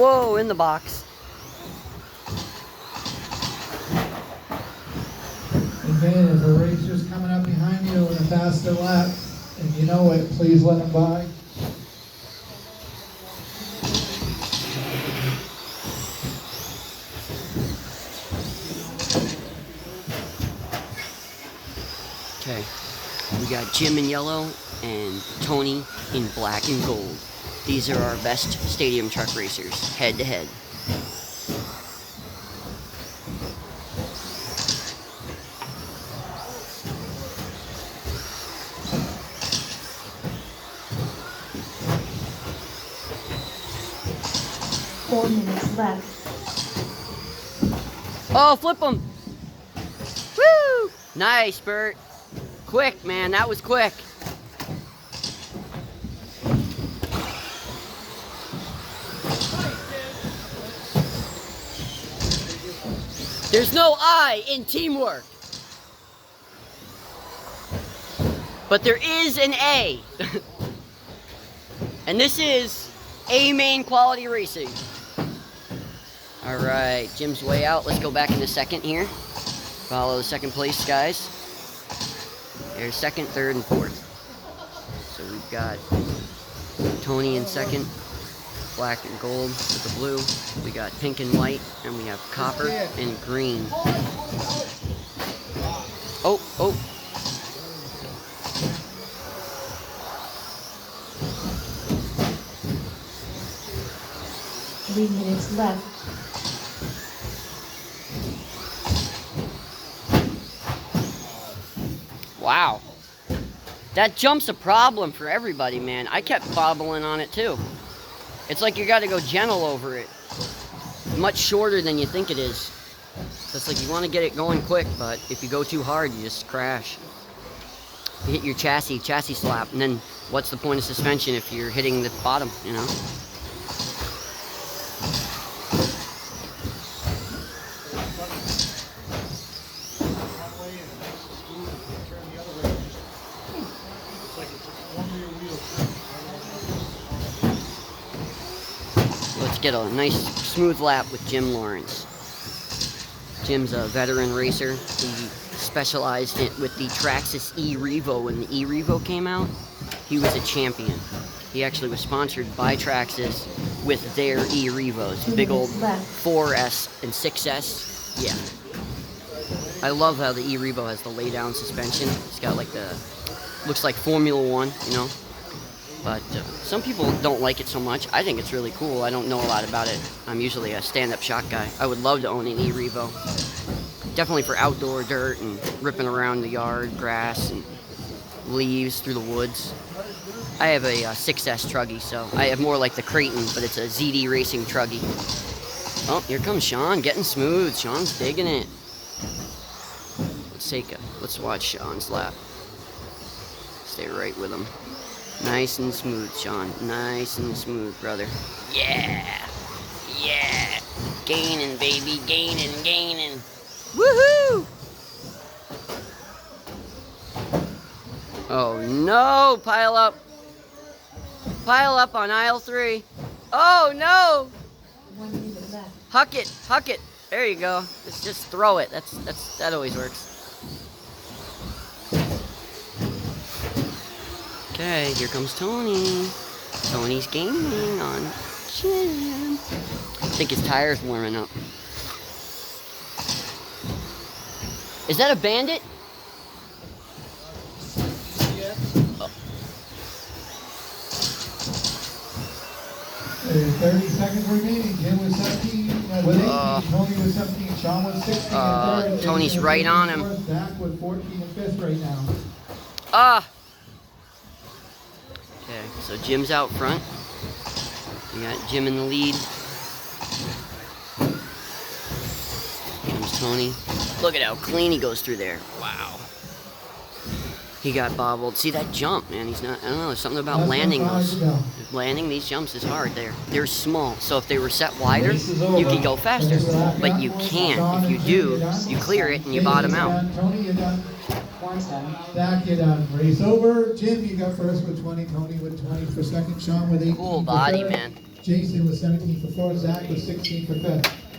Whoa, in the box. Again, if a racer's coming up behind you in a faster lap, and you know it, please let them by. Okay, we got Jim in yellow and Tony in black and gold. These are our best stadium truck racers, head to head. Left. Oh, flip them! Woo! Nice, Bert. Quick, man, that was quick. There's no I in teamwork. But there is an A. And this is A-Main Quality Racing. Alright, Jim's way out. Let's go back in a second here. Follow the second place guys. There's second, third, and fourth. So we've got Tony in second, black and gold with the blue. We got pink and white, and we have copper and green. Oh, oh. 3 minutes left. Wow. That jump's a problem for everybody, man. I kept bobbling on it too. It's like you gotta go gentle over it. Much shorter than you think it is. So it's like you want to get it going quick, but if you go too hard, you just crash. You hit your chassis slap, and then what's the point of suspension if you're hitting the bottom, you know? Let's get a nice smooth lap with Jim Lawrence. Jim's a veteran racer. He specialized with the Traxxas E-Revo. When the E-Revo came out, he was a champion. He actually was sponsored by Traxxas with their E-Revos. Big old 4S and 6S. Yeah. I love how the E-Revo has the lay-down suspension. It's got like the, looks like Formula One, you know. But some people don't like it so much. I think it's really cool. I don't know a lot about it. I'm usually a stand-up shot guy. I would love to own an E-Revo. Definitely for outdoor dirt and ripping around the yard, grass and leaves through the woods. I have a 6S Truggy, so I have more like the Creighton, but it's a ZD Racing Truggy. Oh, here comes Sean, getting smooth. Sean's digging it. Let's watch Sean's lap. Stay right with him. Nice and smooth, Sean. Nice and smooth, brother. Yeah! Yeah! Gaining, baby. Gaining, gaining. Woohoo! Oh, no! Pile up. Pile up on aisle 3. Oh, no! 1 minute left. Huck it. Huck it. There you go. Just throw it. That always works. Okay, here comes Tony. Tony's gaming on Jim. I think his tire's warming up. Is that a Bandit? Oh. 30 seconds remaining. Jim was 17 with 18. Tony was 17. Sean was 16. And Tony's right on him. Back with 14 and 5th right now. Ah! Okay, so Jim's out front. We got Jim in the lead. Here comes Tony. Look at how clean he goes through there. Wow. He got bobbled. See that jump, man? He's not, I don't know, there's something about landing those. Landing these jumps is hard there. They're small, so if they were set wider, you could go faster. But you can't. If you do, you clear it and you bottom out. Tony, you're done. Back, you're done. Race over. Jim, you got first with 20. Tony with 20 for second. Sean with 18. Cool body, man. Jason was 17 for fourth, Zach was 16 for fifth.